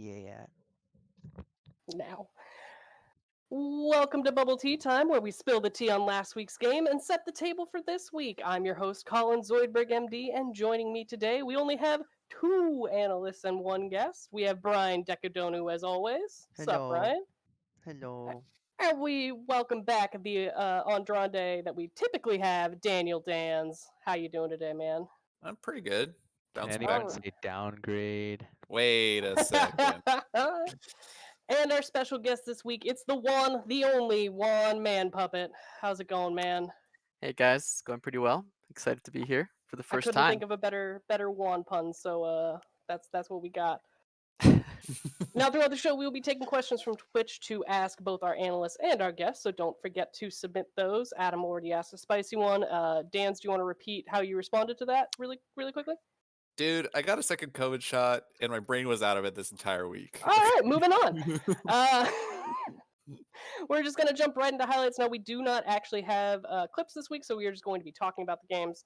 TA at? Now. Welcome to Bubble Tea Time, where we spill the tea on last week's game and set the table for this week. I'm your host, Colin Zoidberg, MD, and joining me today, we only have two analysts and one guest. We have Brian Decadonu, as always. Sup, Hello. Brian? Hello. And we welcome back the Andrade that we typically have, Daniel Dans. How you doing today, man? I'm pretty good. Can Bouncing anyone back. All say downgrade? Wait a second. right. And our special guest this week, it's the one, the only one Manpuppet. How's it going, man? Hey guys, it's going pretty well. Excited to be here for the I first couldn't time. think of a better Juan pun, so that's what we got. Now throughout the show, we will be taking questions from Twitch to ask both our analysts and our guests, so don't forget to submit those. Adam already asked a spicy one. Dans, do you want to repeat how you responded to that really quickly? Dude, I got a second COVID shot and my brain was out of it this entire week. All right, moving on. We're just going to jump right into highlights now. We do not actually have clips this week, so we are just going to be talking about the games.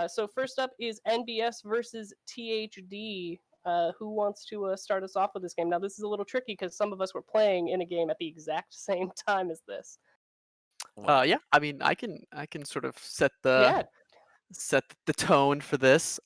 So first up is NBS versus THD. Who wants to start us off with this game? Now, this is a little tricky because some of us were playing in a game at the exact same time as this. Yeah, I mean, I can sort of set the tone for this.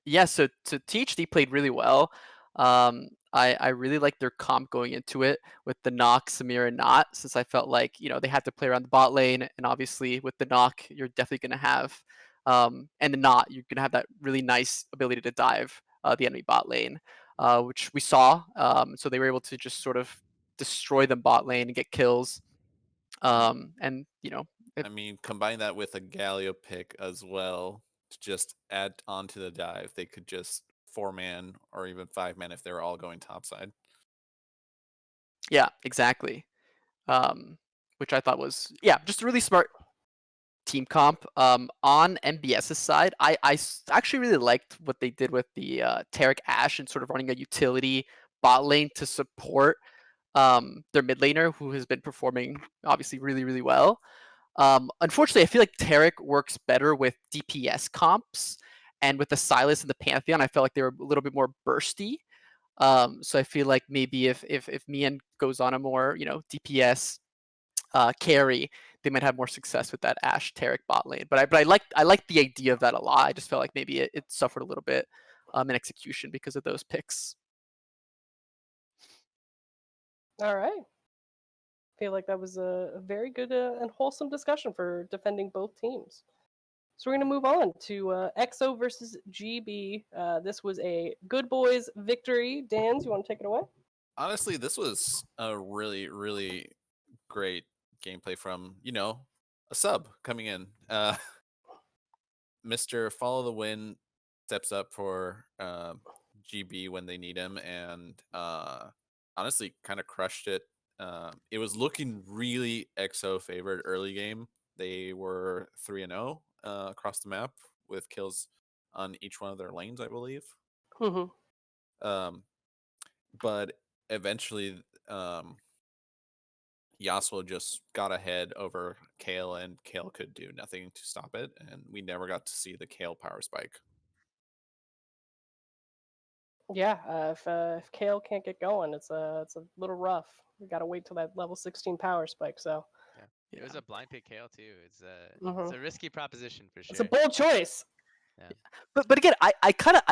Yeah, so THD played really well. I really liked their comp going into it with the knock, Samir, and Not, since I felt like they had to play around the bot lane, and obviously with the knock, you're definitely going to have, and the Not, you're going to have that really nice ability to dive the enemy bot lane, which we saw. So they were able to just sort of destroy the bot lane and get kills. And I mean, combine that with a Galio pick as well to just add onto the dive. They could just 4-man or even 5-man if they were all going topside. Yeah, exactly. Which I thought was just a really smart team comp. On MBS's side, I actually really liked what they did with the Taric Ashe and sort of running a utility bot lane to support their mid laner, who has been performing obviously really well. Unfortunately, I feel like Taric works better with DPS comps, and with the Silas and the Pantheon, I felt like they were a little bit more bursty. So I feel like maybe if Mian goes on a more DPS carry, they might have more success with that Ashe Taric bot lane. But I like the idea of that a lot. I just felt like maybe it suffered a little bit in execution because of those picks. All right. Feel like that was a very good and wholesome discussion for defending both teams. So we're going to move on to EXO versus GB. This was a good boys victory. Dans, you want to take it away? Honestly, this was a really great gameplay from, a sub coming in. Mr. Follow the Wind steps up for GB when they need him, and honestly kind of crushed it. It was looking really EXO favored early game. They were 3-0 across the map with kills on each one of their lanes, I believe. Mm-hmm. But eventually, Yasuo just got ahead over Kale, and Kale could do nothing to stop it, and we never got to see the Kale power spike. Yeah, if Kale can't get going, it's a little rough. We got to wait till that level 16 power spike. So yeah, it was a blind pick Kale too. It's Mhm. a risky proposition for sure. It's a bold choice. Yeah. But again, I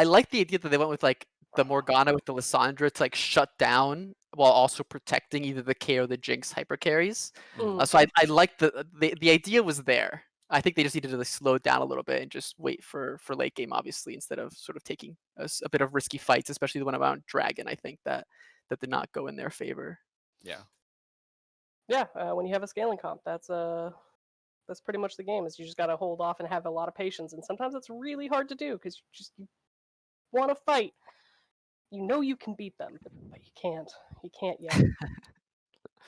like the idea that they went with like the Morgana with the Lissandra to like shut down while also protecting either the K or the Jinx hyper carries. Mm. So I like the idea was there. I think they just needed to like slow down a little bit and just wait for late game, obviously, instead of sort of taking a bit of risky fights, especially the one around Dragon. I think that did not go in their favor. Yeah, when you have a scaling comp, that's pretty much the game. Is you just got to hold off and have a lot of patience, and sometimes it's really hard to do because you want to fight. You know you can beat them, but you can't. You can't yet.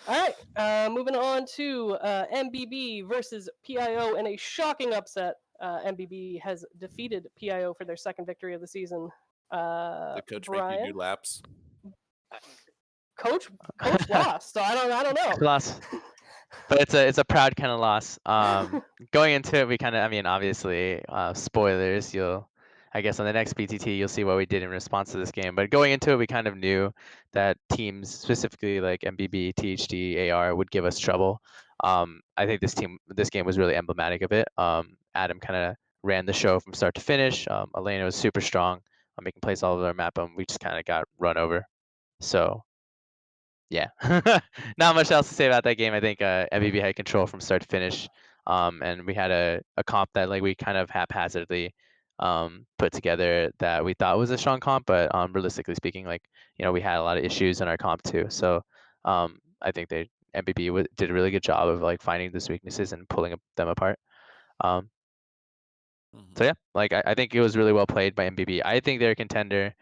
All right, moving on to MBB versus PIO in a shocking upset. MBB has defeated PIO for their second victory of the season. The coach Brian? make you do laps. Coach lost, so I don't know. Loss. But it's a proud kind of loss. Going into it, obviously, spoilers. I guess on the next BTT, you'll see what we did in response to this game. But going into it, we kind of knew that teams, specifically like MBB, THD, AR, would give us trouble. I think this game was really emblematic of it. Adam kind of ran the show from start to finish. Elena was super strong, making plays all over our map, and we just kind of got run over. So yeah, not much else to say about that game. I think MBB had control from start to finish, and we had a comp that like we kind of haphazardly put together that we thought was a strong comp, but realistically speaking, like we had a lot of issues in our comp too. So I think MBB did a really good job of like finding those weaknesses and pulling them apart. Um, Mhm. so yeah, like I think it was really well played by MBB. I think they're a contender.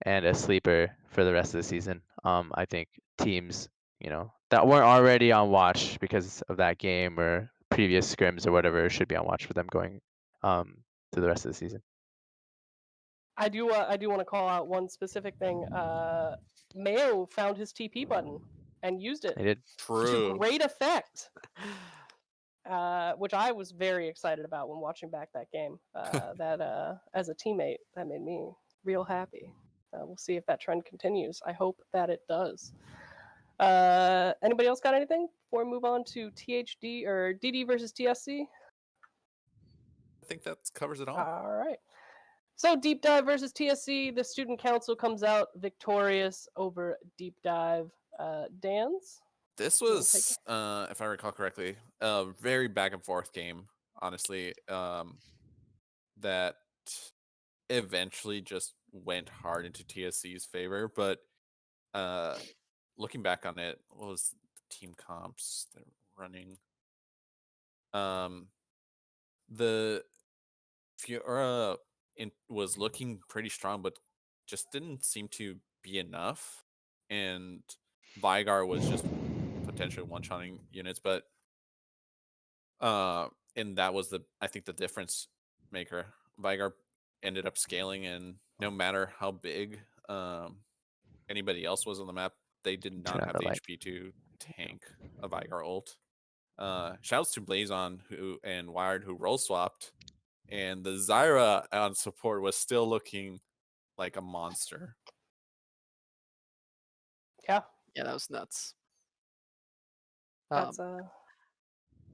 And a sleeper for the rest of the season. I think teams, that weren't already on watch because of that game or previous scrims or whatever should be on watch for them going through the rest of the season. I do want to call out one specific thing. Mayo found his TP button and used it They did. to True. great effect. Which I was very excited about when watching back that game. That as a teammate, that made me real happy. We'll see if that trend continues. I hope that it does. Anybody else got anything before we move on to THD or DD versus TSC? I think that covers it all. All right. So Deep Dive versus TSC, the student council comes out victorious over Deep Dive. Dan's? This wanna take was, if I recall correctly, a very back and forth game. Honestly, that eventually just went hard into TSC's favor. But looking back on it, what was the team comps they're running? The Fiora was looking pretty strong, but just didn't seem to be enough. And Vigar was just potentially one-shotting units, but and that was I think the difference maker. Vigar ended up scaling, and no matter how big anybody else was on the map, they did Turn not out have the the light. HP to tank a Vigar ult. Shouts to Blazon and Wired who roll swapped, and the Zyra on support was still looking like a monster. Yeah, Yeah, that was nuts. that's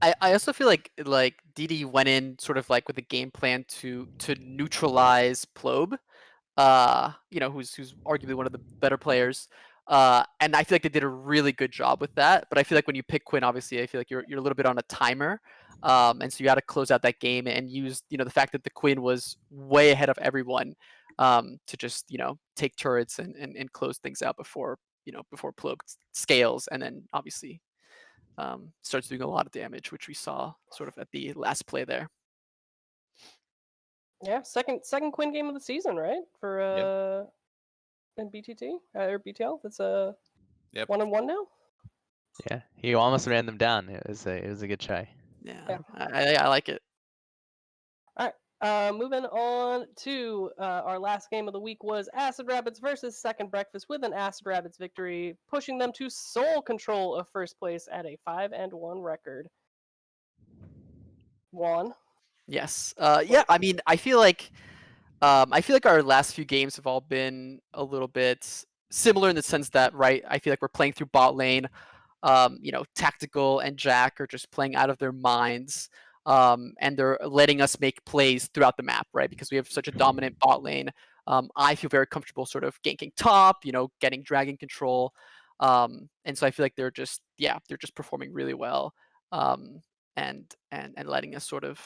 I also feel like DD went in sort of like with a game plan to neutralize Plobe, who's arguably one of the better players. And I feel like they did a really good job with that. But I feel like when you pick Quinn, obviously, I feel like you're a little bit on a timer, and so you got to close out that game and use the fact that the Quinn was way ahead of everyone to just take turrets and close things out before before Plobe scales, and then obviously starts doing a lot of damage, which we saw sort of at the last play there. yeah, second Quinn game of the season, right? For in BTT or BTL. That's Yep. 1-1 now. Yeah, he almost ran them down. It was a good try. Yeah. I like it. All right. Moving on to our last game of the week was Acid Rabbits versus Second Breakfast with an Acid Rabbits victory, pushing them to sole control of first place at a 5-1 record. Juan? Yes. Yeah. I mean, I feel like our last few games have all been a little bit similar in the sense that, right? I feel like we're playing through bot lane. Tactical and Jack are just playing out of their minds. And they're letting us make plays throughout the map, right? Because we have such a dominant bot lane. I feel very comfortable sort of ganking top, getting dragon control. And so I feel like they're just performing really well. And letting us sort of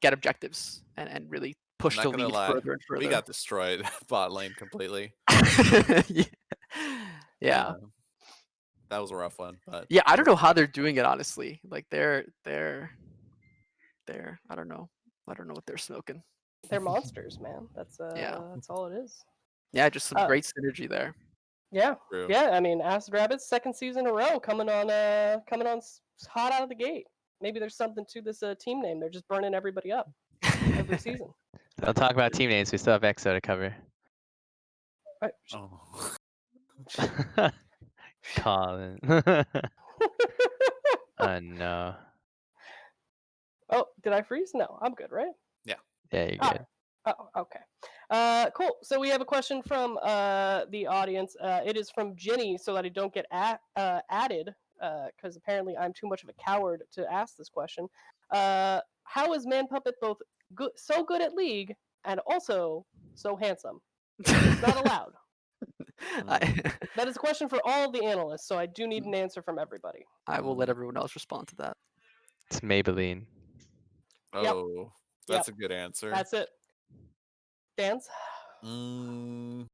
get objectives and really I'm push not the gonna lead lie, further and we further. got destroyed bot lane completely. Yeah. Yeah. That was a rough one, but Yeah, I don't know moving how on. they're doing it, honestly. Like they're I don't know. I don't know what they're smoking. They're monsters, man. That's Yeah. that's all it is. Yeah, just some Uh, great synergy there. Yeah, True. yeah. I mean, Acid Rabbits second season in a row coming on hot out of the gate. Maybe there's something to this team name. They're just burning everybody up every season. Don't talk about team names. We still have EXO to cover. Right. Oh. Colin. Oh no. Oh, did I freeze? No, I'm good, right? Yeah. Yeah, you're All good. right. Oh, okay. Cool. So we have a question from the audience. It is from Jenny, so that I don't get added, because apparently I'm too much of a coward to ask this question. How is Manpuppet both so good at League and also so handsome? It's not allowed. That is a question for all of the analysts, so I do need an answer from everybody. I will let everyone else respond to that. It's Maybelline. Yep. Oh, that's a good answer. That's it. Dance? I don't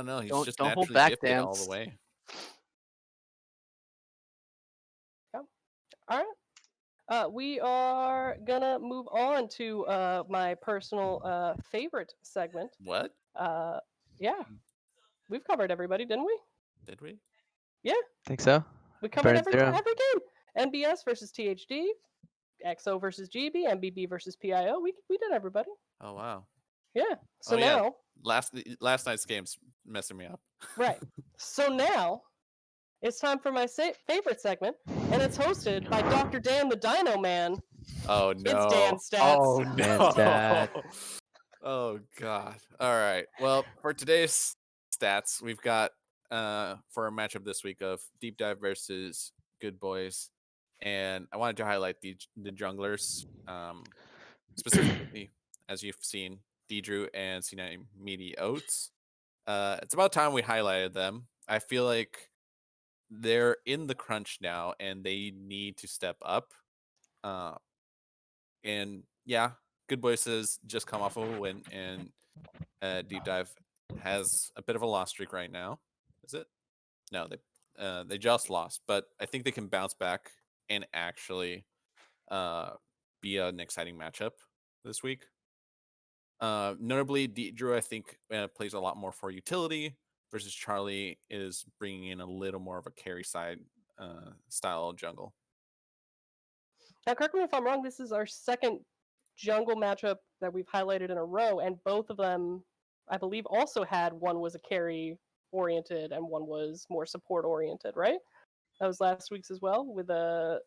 know. He's Don't- just don't hold naturally back, gifted all the Dance. way. All right. We are gonna move on to my personal favorite segment. What? Yeah, we've covered everybody, didn't we? Did we? Think so? We covered Burned through 'em. every game. NBS versus THD, XO versus GB, MBB versus PIO. We did everybody. Oh wow. Yeah. So Oh, yeah. now, Last night's game's messing me up. right. So now, it's time for my favorite segment, and it's hosted by Dr. Dan the Dino Man. Oh no. It's Dan Stats. Oh Dan no. Stat. Oh god. All right. Well, for today's stats, we've got for a matchup this week of Deep Dive versus Good Boys, and I wanted to highlight the junglers, specifically as you've seen, Deidrew and C9 Meaty Oats. It's about time we highlighted them. I feel like they're in the crunch now, and they need to step up. And yeah, Good Boys has just come off of a win, and Deep Dive has a bit of a loss streak right now. Is it? No, they just lost, but I think they can bounce back and actually be an exciting matchup this week. Notably, Drew I think plays a lot more for utility versus Charlie is bringing in a little more of a carry side style jungle. Now, correct me if I'm wrong. This is our second jungle matchup that we've highlighted in a row, and both of them, I believe, also had one was a carry oriented and one was more support oriented, right? That was last week's as well with a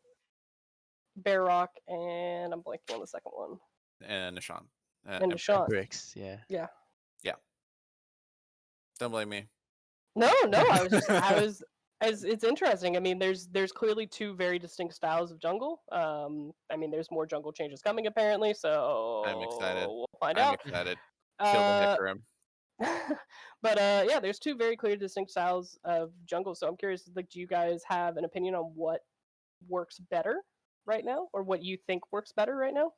Bear Rock and I'm blanking on the second one. And Nishan. And Deshaun. Bricks, yeah. Yeah. Don't blame me. No, I was it's interesting. I mean, there's clearly two very distinct styles of jungle. I mean, there's more jungle changes coming apparently, so I'm excited. We'll find I'm out. excited. Kill the Hecarim. But yeah, there's two very clear, distinct styles of jungle. So I'm curious, like, do you guys have an opinion on what works better right now, or what you think works better right now?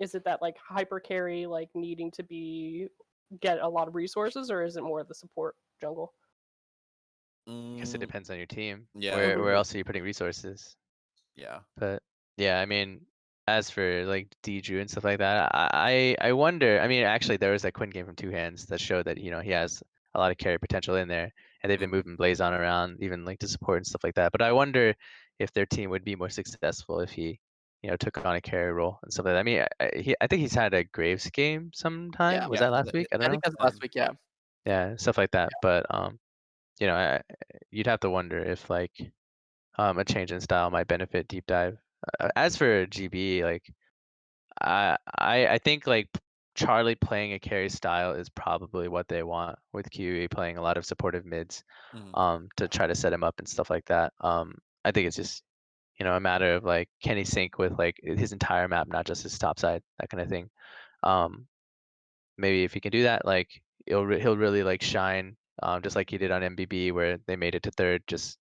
Is it that like hyper carry, like needing to get a lot of resources, or is it more of the support jungle? I guess it depends on your team. Yeah. Where else are you putting resources? Yeah. But yeah, I mean, as for like Deidrew and stuff like that, I wonder. I mean, actually, there was that Quinn game from Two Hands that showed that he has a lot of carry potential in there, and they've been moving Blazon around, even like to support and stuff like that. But I wonder if their team would be more successful if he, took on a carry role and stuff like that. I mean, I think he's had a Graves game sometime. Yeah. Was Yeah, that last week? I don't I know. think that's last week. Yeah. Yeah, stuff like that. But you'd have to wonder if like a change in style might benefit Deep Dive. As for GB, like I think like Charlie playing a carry style is probably what they want, with QE playing a lot of supportive mids, to try to set him up and stuff like that. I think it's just a matter of like, can he sync with like his entire map, not just his top side, that kind of thing. Maybe if he can do that, like he'll really like shine, just like he did on MBB where they made it to third, just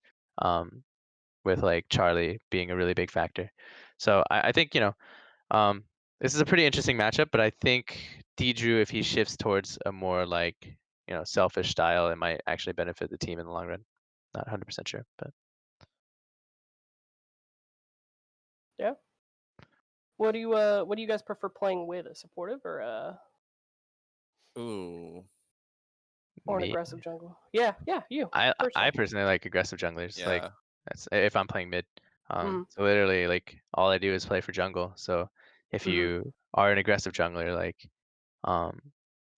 with like Charlie being a really big factor. So I think this is a pretty interesting matchup, but I think Deidrew, if he shifts towards a more like selfish style, it might actually benefit the team in the long run. Not 100% sure, but Yeah. What do you guys prefer playing with, a supportive or Ooh. an me, aggressive jungle? Yeah, you. I personally. personally like aggressive junglers. Like Yeah. that's if I'm playing mid. Mhm. So literally like all I do is play for jungle. So if Mhm. you are an aggressive jungler, like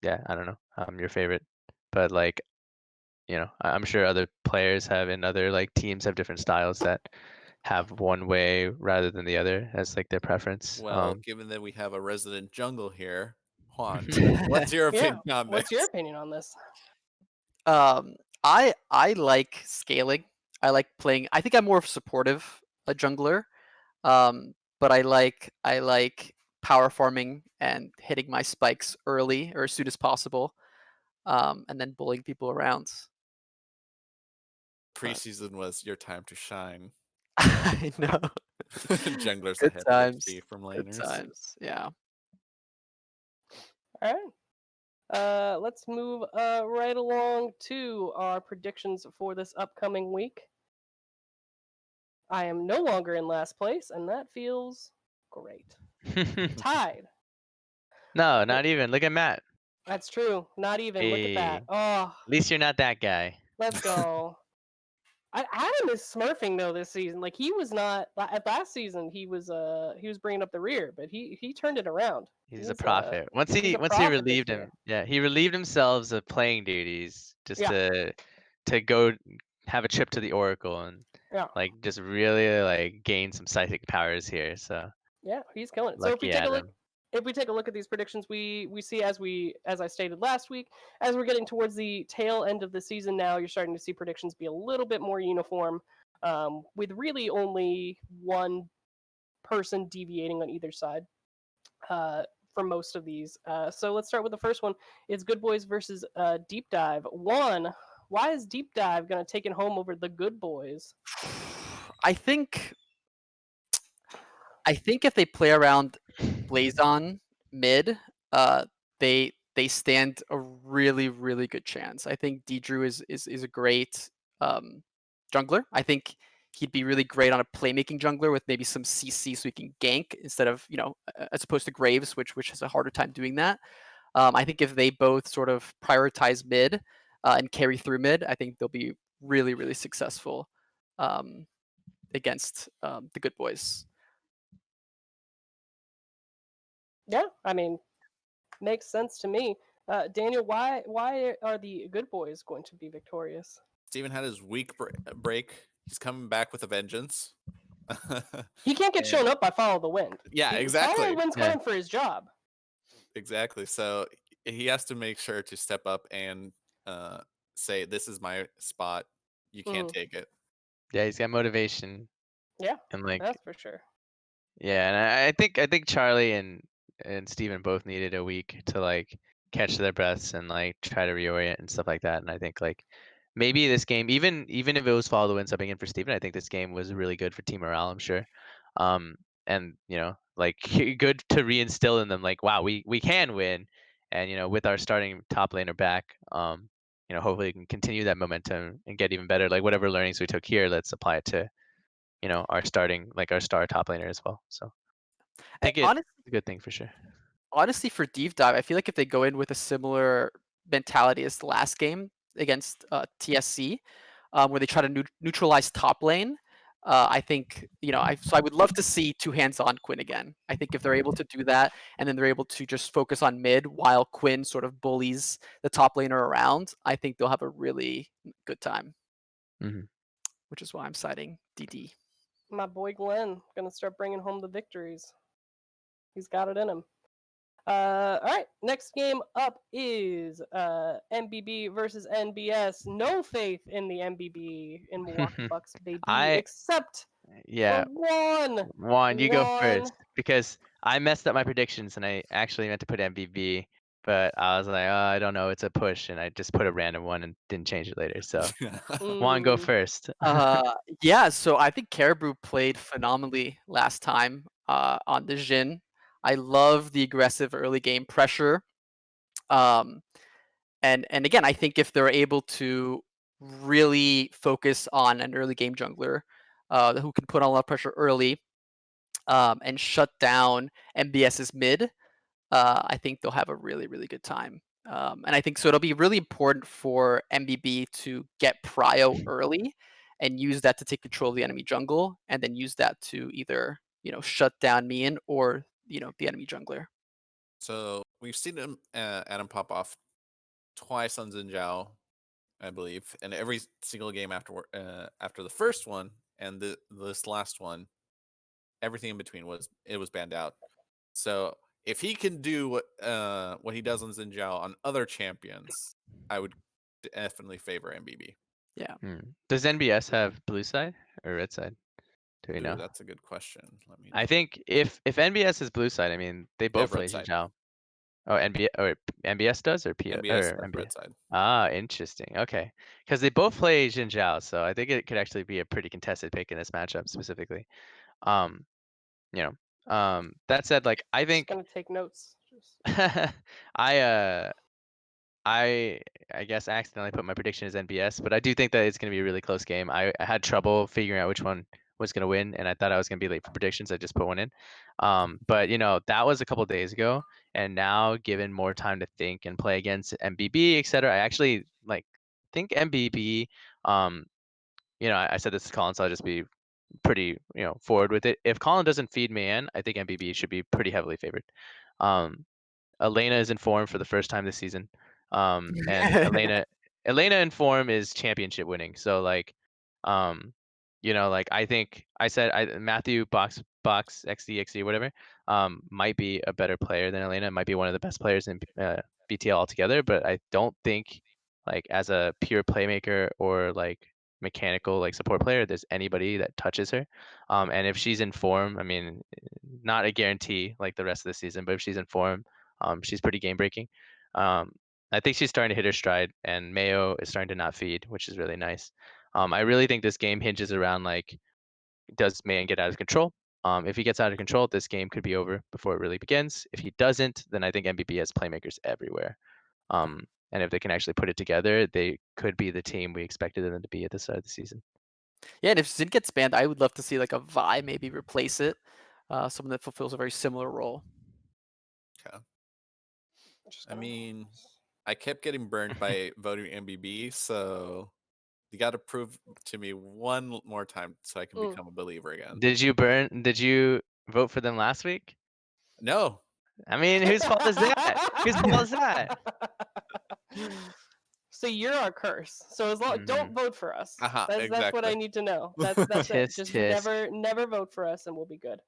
yeah, I don't know, I'm your favorite. But like I'm sure other players have in other like teams have different styles that have one way rather than the other as like their preference. Well, given that we have a resident jungle here, Juan, what's your Yeah. opinion on What's your this? opinion on this? I like scaling. I like playing. I think I'm more of supportive a jungler. But I like power farming and hitting my spikes early or as soon as possible, and then bullying people around. Preseason was your time to shine. I know. Junglers Good ahead of times. XP from Good laners. times. Yeah. All right. Let's move right along to our predictions for this upcoming week. I am no longer in last place, and that feels great. Tied. No, not even. Look at Matt. That's true. Not even. Look at that. Hey. Oh, At least you're not that guy. let's go. Adam is smurfing though this season. Like he was not at last season. He was bringing up the rear, but he turned it around. He's a prophet. Once he a once he prophet this relieved year. he relieved himself of playing duties just Yeah. to go have a trip to the Oracle and Yeah. like just really like gain some psychic powers here. So Yeah, he's killing it. So lucky Adam. if we take a look at these predictions, we see as I stated last week, as we're getting towards the tail end of the season now, you're starting to see predictions be a little bit more uniform, with really only one person deviating on either side for most of these. So let's start with the first one. It's Good Boys versus Deep Dive. Why is Deep Dive going to take it home over the Good Boys? I think if they play around Blazon mid, they stand a really really good chance. I think Drew is a great jungler. I think he'd be really great on a playmaking jungler with maybe some CC so he can gank instead of as opposed to Graves, which has a harder time doing that. I think if they both sort of prioritize mid and carry through mid, I think they'll be really really successful against the Good Boys. Yeah, I mean, makes sense to me. Daniel, why are the Good Boys going to be victorious? Steven had his week break. He's coming back with a vengeance. He can't get And- shown up by Follow the Wind. Yeah, Follow the exactly. Wind's Yeah. coming for his job. Exactly. So he has to make sure to step up and say, "This is my spot. You can't take it." Yeah, he's got motivation Yeah, and like that's for sure. yeah, and I think Charlie and Steven both needed a week to like catch their breaths and like try to reorient and stuff like that. And I think like maybe this game, even if it was follow the wind subbing in for Steven, I think this game was really good for team morale, I'm sure. And like good to reinstill in them like, wow, we can win. And with our starting top laner back, hopefully we can continue that momentum and get even better. Like whatever learnings we took here, let's apply it to our star top laner as well. So I think it's a good thing for sure. Honestly, for Deep Dive, I feel like if they go in with a similar mentality as the last game against TSC, where they try to neutralize top lane, I think so I would love to see two hands on Quinn again. I think if they're able to do that, and then they're able to just focus on mid while Quinn sort of bullies the top laner around, I think they'll have a really good time. Mhm. Which is why I'm citing DD. My boy Glenn gonna start bringing home the victories. He's got it in him. All right, next game up is MBB versus NBS. No faith in the MBB in Milwaukee Bucks, baby, except Yeah, for one. Juan, you go One. first because I messed up my predictions and I actually meant to put MVB, but I was like, oh, I don't know, it's a push, and I just put a random one and didn't change it later. So Juan, go first. Yeah, so I think Caribou played phenomenally last time on the Jhin. I love the aggressive early game pressure. And again, I think if they're able to really focus on an early game jungler who can put on a lot of pressure early and shut down MBS's mid, I think they'll have a really, really good time. And I think so it'll be really important for MBB to get prio early and use that to take control of the enemy jungle, and then use that to either shut down Mian or the enemy jungler. So we've seen him, Adam pop off twice on Xin Zhao, I believe, and every single game after the first one, and this last one, everything in between was banned out. So if he can do what he does on Xin Zhao on other champions, I would definitely favor MBB. Does NBS have blue side or red side? Do we Ooh, know? that's a good question. Let me. I think if NBS is blue side, I mean they both red play side. Jinzhao. Oh, NBS does or PO MBS or has MBS? red side. Ah, interesting. Okay, because they both play Jinzhao, so I think it could actually be a pretty contested pick in this matchup specifically. You know, that said, like I Just think gonna take notes. I I guess I accidentally put my prediction as NBS, but I do think that it's going to be a really close game. I had trouble figuring out which one was going to win, and I thought I was going to be late for predictions. I just put one in. But that was a couple days ago, and now given more time to think and play against MBB, etc., I actually think MBB. I said this to Colin, so I'll just be pretty forward with it. If Colin doesn't feed me in, I think MBB should be pretty heavily favored. Elena is in form for the first time this season. And Elena in form is championship winning. So I think I said Matthew Box XD whatever might be a better player than Elena. Might be one of the best players in BTL altogether. But I don't think as a pure playmaker or mechanical support player, there's anybody that touches her. And if she's in form, I mean, not a guarantee like the rest of the season, but if she's in form, she's pretty game breaking. I think she's starting to hit her stride, and Mayo is starting to not feed, which is really nice. I really think this game hinges around does Mayan get out of control? If he gets out of control, this game could be over before it really begins. If he doesn't, then I think MBB has playmakers everywhere. And if they can actually put it together, they could be the team we expected them to be at the start of the season. Yeah, and if Zin gets banned, I would love to see a Vi maybe replace it. Someone that fulfills a very similar role. Okay. I mean, I kept getting burned by voting MBB, so you got to prove to me one more time so I can become a believer again. Did you vote for them last week? No. I mean, whose fault is that? Whose fault is that? So you're our curse. So as long don't vote for us. That's what I need to know. That's it. Just tisk. never vote for us, and we'll be good.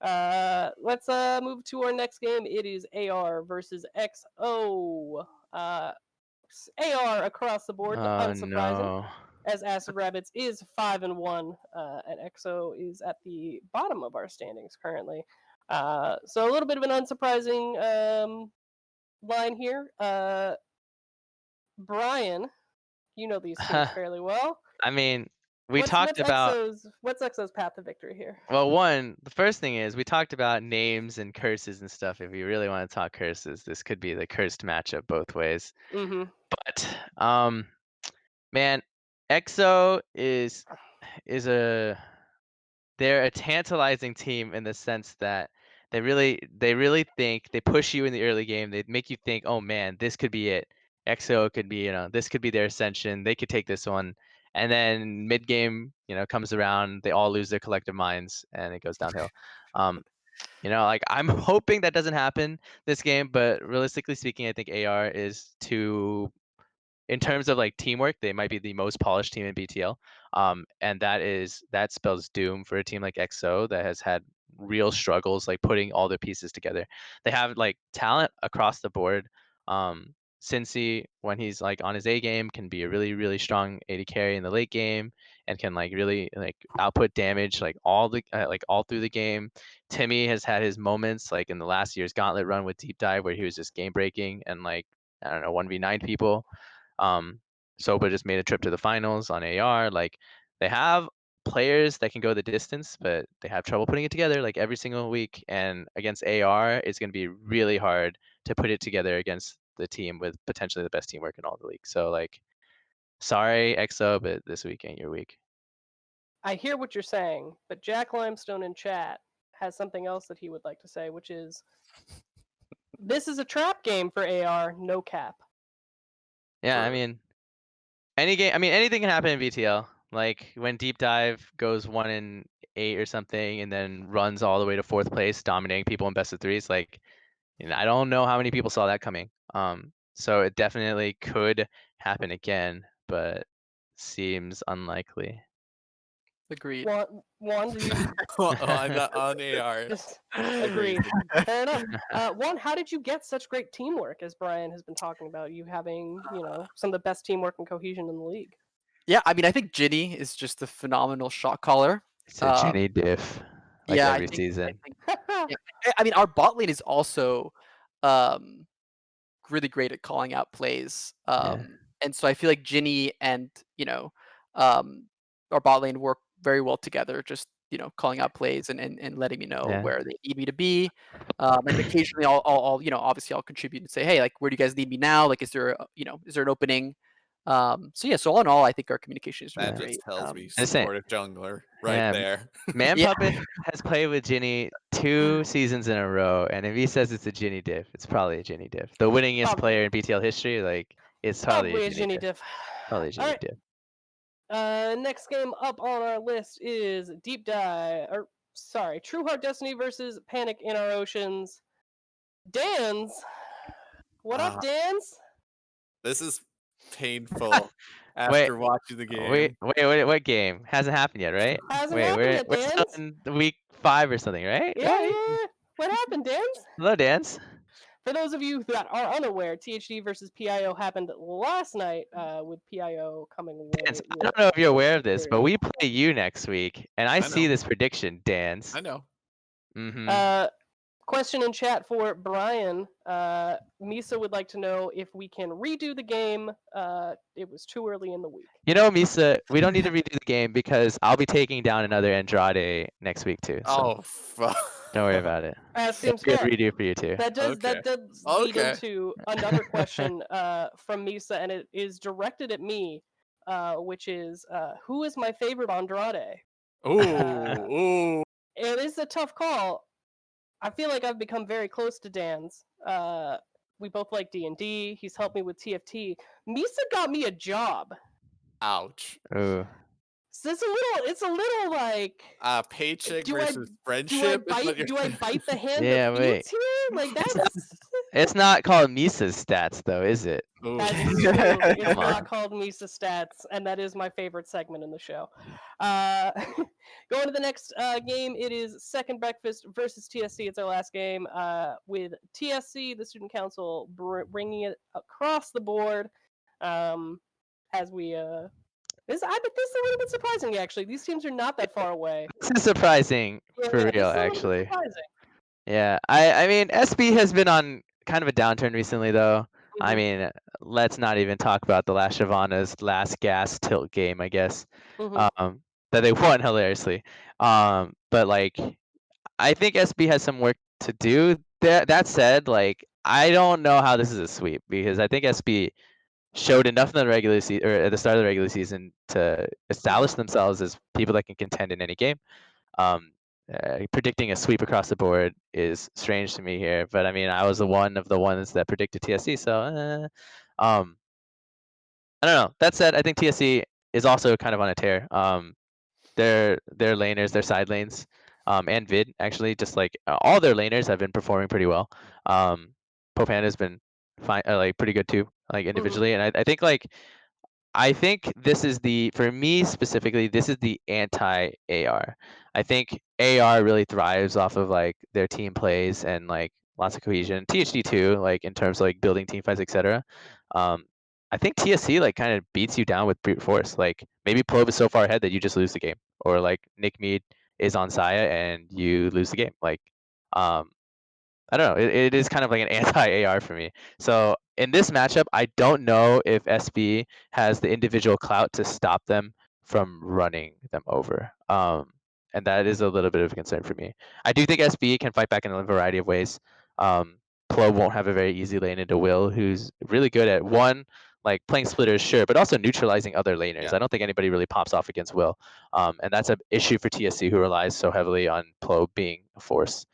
Let's move to our next game. It is AR versus XO. AR across the board, unsurprising, no. as Acid Rabbits is 5-1, and EXO is at the bottom of our standings currently. So a little bit of an unsurprising line here. Brian, you know these teams fairly well. I mean, what's EXO's path to victory here? Well, the first thing is we talked about names and curses and stuff. If you really want to talk curses, this could be the cursed matchup both ways. Mm-hmm. But man, EXO they're a tantalizing team in the sense that they really think they push you in the early game. They make you think, oh man, this could be it. EXO could be, this could be their ascension. They could take this one. And then mid game, comes around, they all lose their collective minds and it goes downhill. I'm hoping that doesn't happen this game, but realistically speaking, I think AR is too, in terms of teamwork, they might be the most polished team in BTL. And that spells doom for a team like EXO that has had real struggles putting all the pieces together. They have talent across the board. Cincy, when he's on his A game, can be a really, really strong AD carry in the late game and can really output damage all through the game. Timmy has had his moments in the last year's Gauntlet run with Deep Dive where he was just game breaking and I don't know, 1v9 people. Soba just made a trip to the finals on AR. They have players that can go the distance, but they have trouble putting it together every single week. And against AR, it's going to be really hard to put it together against the team with potentially the best teamwork in all the league. So sorry EXO, but this week ain't your week. I hear what you're saying, but Jack Limestone in chat has something else that he would like to say, which is this is a trap game for AR, no cap. Yeah, I mean, anything can happen in BTL. When Deep Dive goes 1-8 or something, and then runs all the way to 4th place, dominating people in best of threes. I don't know how many people saw that coming. So it definitely could happen again, but seems unlikely. Agreed. Juan, do you on AR. just agreed? Crazy. Fair enough. Juan, how did you get such great teamwork? As Brian has been talking about, you having some of the best teamwork and cohesion in the league. Yeah, I mean, I think Ginny is just a phenomenal shot caller. It's a Jenny diff, like Yeah, every I season. think yeah. I mean, our bot lane is also um, really great at calling out plays. Yeah. And so I feel like Ginny and um, our bot lane work very well together. Just calling out plays and letting me know Yeah. where they need me to be. And occasionally I'll obviously I'll contribute and say, hey, like, where do you guys need me now? Like, is there is there an opening? So yeah, so all in all, I think our communication is really That great. just tells me Just saying. support a jungler right Yeah, there. Manpuppet has played with Ginny 2 seasons in a row, and if he says it's a Ginny diff, it's probably a Ginny diff. The winningest Prob- player in BTL history, like it's probably Probably a a Ginny Ginny diff. diff. Probably a Ginny Alright. diff. Next game up on our list is Deep Dive, or sorry, True Heart Destiny versus Panic in Our Oceans. Dan's, what up, Ah, Dan's? this is painful after watching the game. What game? Hasn't happened yet, right? Hasn't Wait, happened yet, we're still Dan's. in week 5 or something, right? Yeah, Right? yeah. What happened, Dan's? Hello, Dance. For those of you that are unaware, THD versus PIO happened last night, with PIO coming away. Dance, I with don't know if you're the aware of this, but victory. we play you next week, and I I see know. this prediction, Dance. I know. Mm-hmm. Question in chat for Brian. Misa would like to know if we can redo the game. It was too early in the week. You know, Misa, we don't need to redo the game because I'll be taking down another Andrade next week too. So Oh, fuck. don't worry about it. Seems It'll fair. be a redo for you too. That does Okay. lead Okay. into another question from Misa, and it is directed at me, which is who is my favorite Andrade? Ooh. It is a tough call. I feel like I've become very close to Dan's. We both like D&D. He's helped me with TFT. Misa got me a job. Ouch. Ooh. So it's a little like Paycheck do I versus friendship. is what do I bite the hand Yeah, that wait. feeds here? Like that's It's not called Misa's stats though, is it? Ooh. That is true. It's Come not on. called Misa Stats, and that is my favorite segment in the show. Going to the next game, it is Second Breakfast versus TSC. It's our last game with TSC, the Student Council, bringing it across the board. As we this is a little bit surprising actually. These teams are not that far away. This is surprising Yeah, for this real, is a little bit actually. surprising. Yeah, I mean SB has been on kind of a downturn recently though. I Mhm. mean, let's not even talk about the last Shyvana's last gas tilt game, I guess. Mhm. That they won hilariously. But like I think SB has some work to do. That said, like I don't know how this is a sweep because I think SB showed enough in the regular season or at the start of the regular season to establish themselves as people that can contend in any game. Predicting a sweep across the board is strange to me here, but I mean I was one of the ones that predicted TSC, so I don't know. That said, I think TSC is also kind of on a tear. Their laners, their side lanes, and Vid actually, just like all their laners have been performing pretty well. Popanda's been fine, like pretty good too, like individually, and I think like I think this is for me specifically, this is the anti AR. I think AR really thrives off of like their team plays and like lots of cohesion. THD too, like in terms of like building team fights, etc. I think TSC like kind of beats you down with brute force. Like maybe Plove is so far ahead that you just lose the game, or like Nick Mead is on Saya and you lose the game. Like, I don't know. It is kind of like an anti AR for me. So in this matchup, I don't know if SB has the individual clout to stop them from running them over. And that is a little bit of a concern for me. I do think SB can fight back in a variety of ways. Plo won't have a very easy lane into Will, who's really good at one, like playing splitters, sure, but also neutralizing other laners. Yeah. I don't think anybody really pops off against Will. And that's an issue for TSC, who relies so heavily on Plo being a force.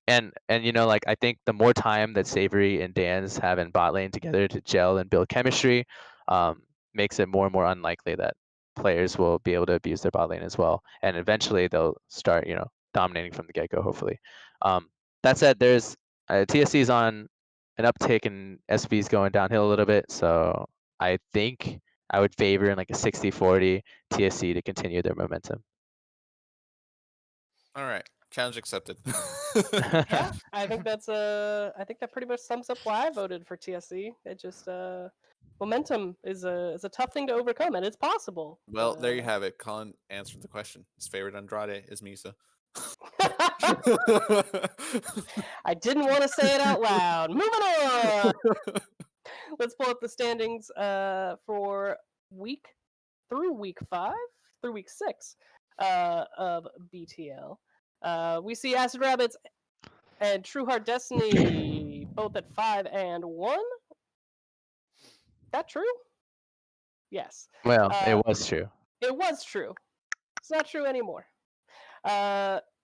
And you know, like I think the more time that Savory and Dan's have in bot lane together to gel and build chemistry, makes it more and more unlikely that players will be able to abuse their bot lane as well. And eventually they'll start, dominating from the get-go, hopefully. That said, there's TSC is on an uptick and SB's going downhill a little bit. So I think I would favor in like a 60-40 TSC to continue their momentum. All right, challenge accepted. Yeah, I think I think that pretty much sums up why I voted for TSC. It just momentum is a tough thing to overcome, and it's possible. Well, there you have it. Colin answered the question. His favorite Andrade is Misa. I didn't want to say it out loud. Moving on. Let's pull up the standings for week 5 through week 6 of BTL. We see Acid Rabbits and True Heart Destiny both at 5 and 1. That true? Yes. Well, it was true. It was true. It's not true anymore.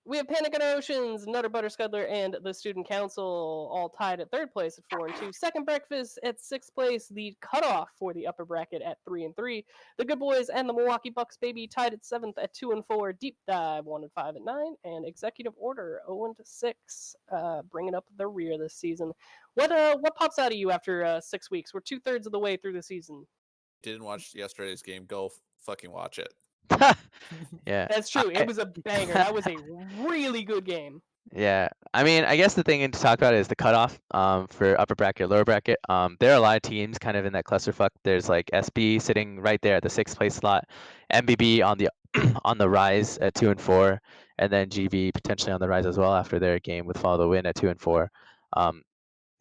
We have Panic and Oceans, Nutter Butter Scuddler, and the Student Council all tied at 3rd place at 4 and 2. Second Breakfast at 6th place. The cutoff for the upper bracket at 3 and 3. The Good Boys and the Milwaukee Bucks baby tied at 7th at 2 and 4. Deep Dive 1 and 5 and 9, and Executive Order 0 and 6, bringing up the rear this season. What pops out of you after 6 weeks? We're 2/3 of the way through the season. Didn't watch yesterday's game. Go fucking watch it. Yeah. That's true. It was a banger. That was a really good game. Yeah, I mean, I guess the thing to talk about is the cutoff for upper bracket, lower bracket. There are a lot of teams kind of in that clusterfuck. There's like SB sitting right there at the 6th place slot, MBB on the on the rise at 2 and 4, and then GB potentially on the rise as well after their game with Follow the Win at 2 and 4.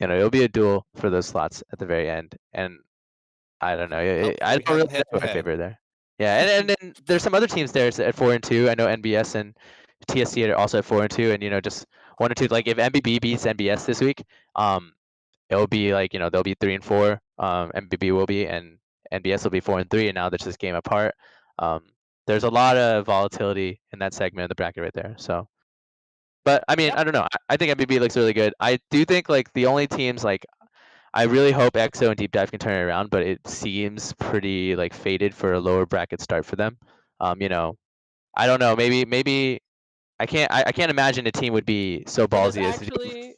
It'll be a duel for those slots at the very end, and I don't know. I we don't really have know my head-to-head. favorite there. Yeah, and then there's some other teams there at 4 and 2. I know NBS and TSC are also at 4 and 2, and just 1 or 2. Like if MBB beats NBS this week, it'll be like they'll be 3 and 4. MBB will be, and NBS will be 4 and 3, and now there's this game apart. There's a lot of volatility in that segment of the bracket right there. So, but I mean, Yep. I don't know. I think MBB looks really good. I do think like the only teams like I really hope EXO and Deep Dive can turn it around, but it seems pretty like fated for a lower bracket start for them. I don't know. Maybe I can't imagine a team would be so ballsy as to do.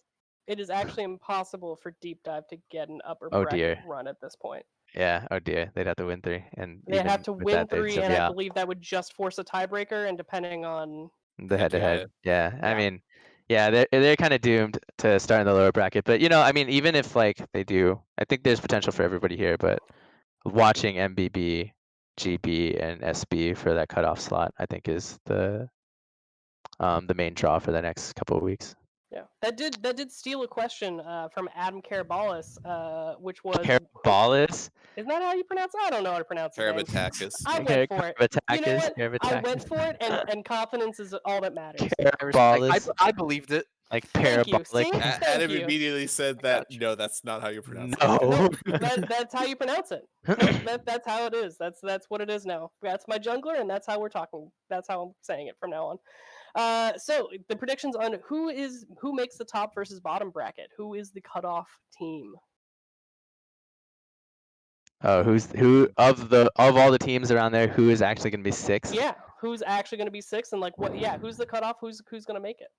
It is actually impossible for Deep Dive to get an upper Oh bracket dear. run at this point. Yeah. Oh dear. They'd have to win 3, and They even have to with win that, they'd 3, still and be I out. believe that would just force a tiebreaker. And depending on The head-to-head. Head-to-head. Yeah. I Yeah. mean, yeah, they're kind of doomed to start in the lower bracket. But I mean, even if like they do, I think there's potential for everybody here. But watching MBB, GB, and SB for that cutoff slot, I think is the main draw for the next couple of weeks. yeah, that did steal a question from Adam Karabalis, which was Karabalis? Isn't that how you pronounce it? I don't know how to pronounce his name. Karabatakis. I went for it. You know what? I went for it, and confidence is all that matters. I believed it. Like Thank you. parabolic. See? Adam you. immediately said that. Gotcha. No, that's not how you pronounce it. No. That's how you pronounce it. That's how it is. That's what it is now. That's my jungler, and that's how we're talking. That's how I'm saying it from now on. So the predictions on who makes the top versus bottom bracket. Who is the cutoff team? Oh, who of all the teams around there, who is actually going to be 6th? Yeah, who's actually going to be 6th, and like what? Yeah, who's the cutoff? Who's going to make it?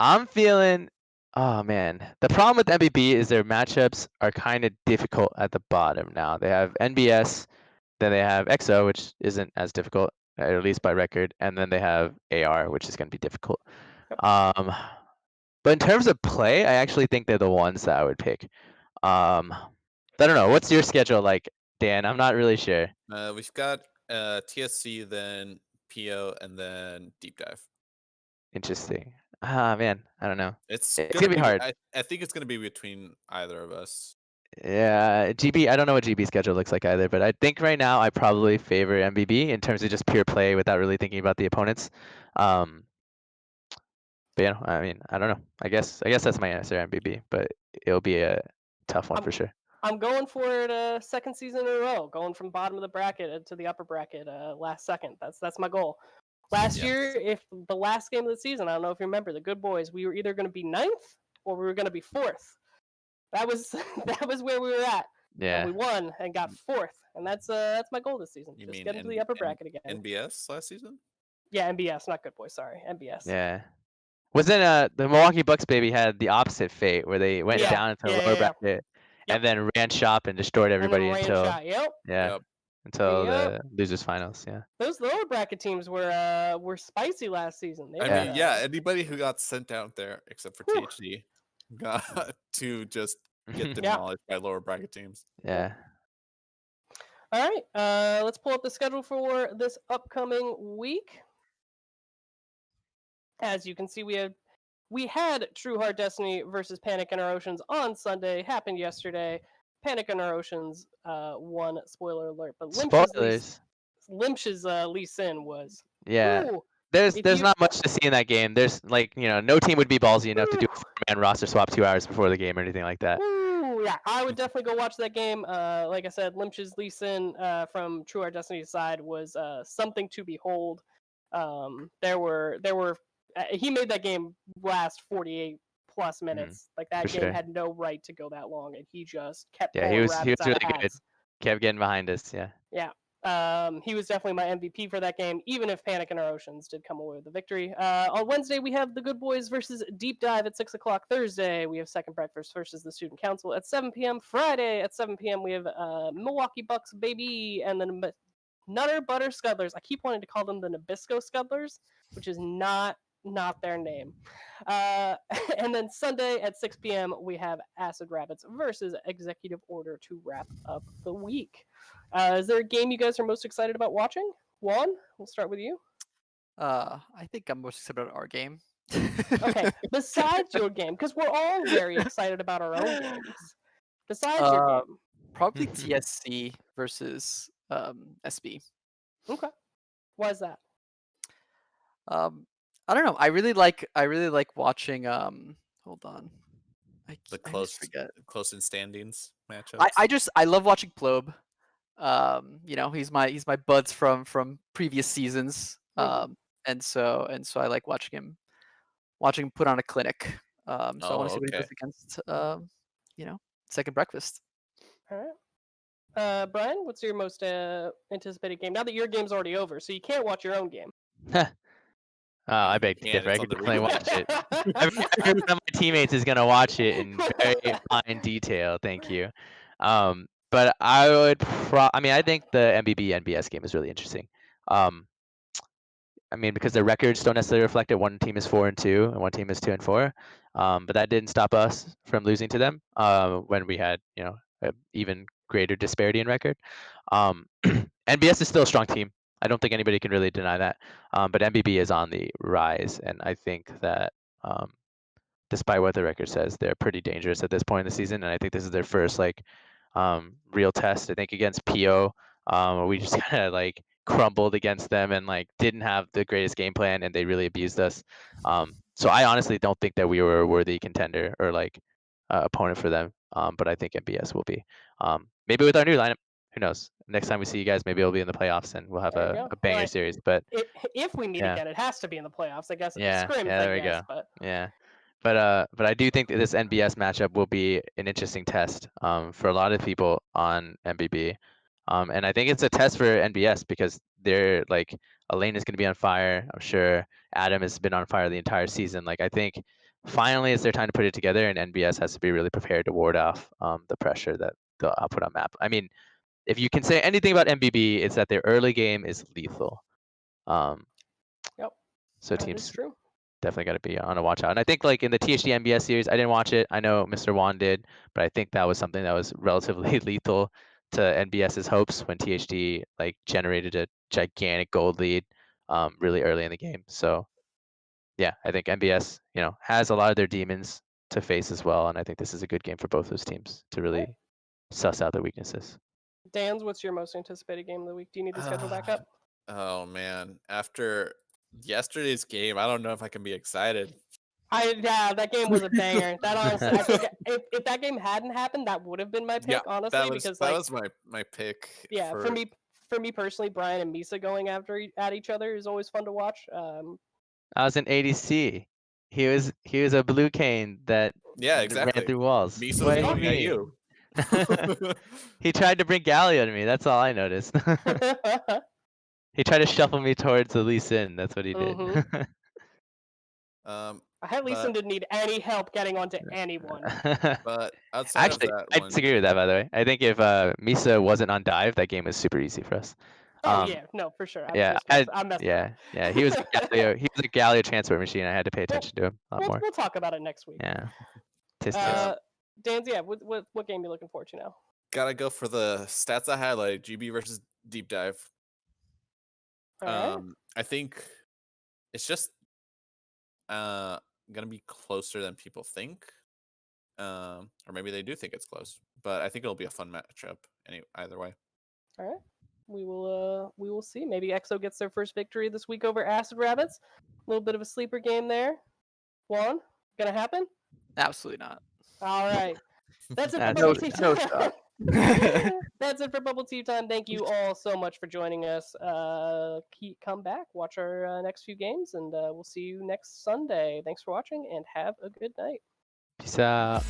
I'm feeling. Oh man, the problem with MBB is their matchups are kind of difficult at the bottom now. They have NBS, then they have EXO, which isn't as difficult, at least by record, and then they have AR, which is going to be difficult. Yep. But in terms of play, I actually think they're the ones that I would pick. I don't know. What's your schedule like, Dan? I'm not really sure. We've got TSC, then PO, and then Deep Dive. Interesting. Ah, man, I don't know. It's gonna be hard. I think it's gonna be between either of us. Yeah, GB. I don't know what GB schedule looks like either, but I think right now I probably favor MBB in terms of just pure play without really thinking about the opponents. But I mean, I don't know. I guess that's my answer, MBB, but it'll be a tough one for sure. I'm going for it second season in a row, going from bottom of the bracket to the upper bracket last second. That's my goal. Last year, if the last game of the season, I don't know if you remember, the Good Boys, we were either going to be 9th or we were going to be 4th. That was where we were at. Yeah. And we won and got 4th, and that's my goal this season. You just mean get into the upper bracket again. NBS last season? Yeah, MBS, not Good Boys. Sorry, MBS. Yeah. Wasn't the Milwaukee Bucks baby had the opposite fate where they went down into the lower bracket and then ran shop and destroyed everybody and then ran until shot. Yep. yeah. Yep. until Yep. the losers finals. Yeah. Those lower bracket teams were spicy last season. They I were, mean, yeah, anybody who got sent out there except for Whew. THD got to just get Yeah. demolished by lower bracket teams. Yeah. All right, let's pull up the schedule for this upcoming week. As you can see, we had True Heart Destiny versus Panic in Our Oceans on Sunday. Happened yesterday. Panic in Our Oceans won. Spoiler alert. But Spoilers. Limsh's Lee Sin was. Yeah. Ooh, There's if you- not much to see in that game. There's like, no team would be ballsy enough to do a four-man roster swap 2 hours before the game or anything like that. Ooh, yeah, I would definitely go watch that game. Like I said, Limsh's Lee Sin from True Heart Destiny's side was something to behold. There were he made that game last 48 plus minutes. Like that for game sure. had no right to go that long, and he just kept Yeah, pulling he was rabbits out really of good. hats. Kept getting behind us. Yeah. Yeah. He was definitely my MVP for that game, even if Panic in Our Oceans did come away with the victory. On Wednesday, we have the Good Boys versus Deep Dive at 6 o'clock. Thursday, we have Second Breakfast versus the Student Council at 7 p.m. Friday at 7 p.m., we have Milwaukee Bucks, baby, and then Nutter Butter Scudlers. I keep wanting to call them the Nabisco Scudlers, which is not their name. And then Sunday at 6 p.m., we have Acid Rabbits versus Executive Order to wrap up the week. Is there a game you guys are most excited about watching? Juan, we'll start with you. I think I'm most excited about our game. Okay, besides your game, because we're all very excited about our own games. Besides your game. Probably TSC versus SB. Okay. Why is that? I don't know. I really like watching. Hold on. I The I close just forget. close in standings matchups. I love watching Plobe. He's my buds from previous seasons. And so I like watching him put on a clinic. So I want to see what he does against Second Breakfast. All right. Brian, what's your most anticipated game? Now that your game's already over, so you can't watch your own game. I beg to Yeah, differ. I it's could on the definitely watch it. Every one of my teammates is gonna watch it in very fine detail. Thank you. But I would I think the MBB NBS game is really interesting. Because the records don't necessarily reflect it. One team is 4-2 and one team is 2-4. But that didn't stop us from losing to them when we had an even greater disparity in record. NBS is still a strong team. I don't think anybody can really deny that. But MBB is on the rise, and I think that despite what the record says, they're pretty dangerous at this point in the season. And I think this is their first real test. I think against PO, we just kind of crumbled against them and didn't have the greatest game plan, and they really abused us. So I honestly don't think that we were a worthy contender or opponent for them. But I think MBS will be. Maybe with our new lineup, who knows? Next time we see you guys, maybe it'll be in the playoffs and we'll have There you a go. banger Well, series. But if we meet Yeah. again, it has to be in the playoffs, I guess. Yeah, Scrims, yeah, I there we guess, go. but yeah. But I do think that this NBS matchup will be an interesting test for a lot of people on MBB. And I think it's a test for NBS because they're Elaine is going to be on fire. I'm sure Adam has been on fire the entire season. I think finally it's their time to put it together, and NBS has to be really prepared to ward off the pressure that they'll put on map. I mean, if you can say anything about MBB, it's that their early game is lethal. Yep, So that is teams true. definitely got to be on a watch out. And I think in the THD MBS series, I didn't watch it. I know Mr. Wan did, but I think that was something that was relatively lethal to NBS's hopes when THD generated a gigantic gold lead really early in the game. So yeah, I think MBS has a lot of their demons to face as well, and I think this is a good game for both those teams to really suss out their weaknesses. Dan's, what's your most anticipated game of the week? Do you need the schedule back up? Oh man, after yesterday's game, I don't know if I can be excited. That game was a banger. That honestly, I think if that game hadn't happened, that would have been my pick. Honestly, that was because that was my pick. yeah, for me personally, Brian and Misa going at each other is always fun to watch. I was an ADC. He was a blue cane that Yeah, ran exactly. through walls. Misa What was do you going at mean? you. He tried to bring Galio to me. That's all I noticed. He tried to shuffle me towards the Lee Sin. That's what he did. Mhm. Leeson didn't need any help getting onto anyone. But outside Actually, of that I one, disagree with that. By the way, I think if Misa wasn't on dive, that game was super easy for us. Oh yeah, no, for sure. Yeah, I'm messing yeah, up. yeah. He was a Galio transport machine. I had to pay Well, attention to him a lot more. We'll talk about it next week. Yeah. Tis tis. Dan's, yeah, what game are you looking forward to now? gotta go for the stats I highlighted: GB versus Deep Dive. All right. I think it's just gonna be closer than people think. Or maybe they do think it's close, but I think it'll be a fun matchup either way. All right. We will see. Maybe EXO gets their first victory this week over Acid Rabbits. A little bit of a sleeper game there. Juan, gonna happen? Absolutely not. All right. That's it for That's Bubble it. Tea No Time. shot. That's it for Bubble Tea Time. Thank you all so much for joining us. Come back, watch our next few games, and we'll see you next Sunday. Thanks for watching, and have a good night. Peace out.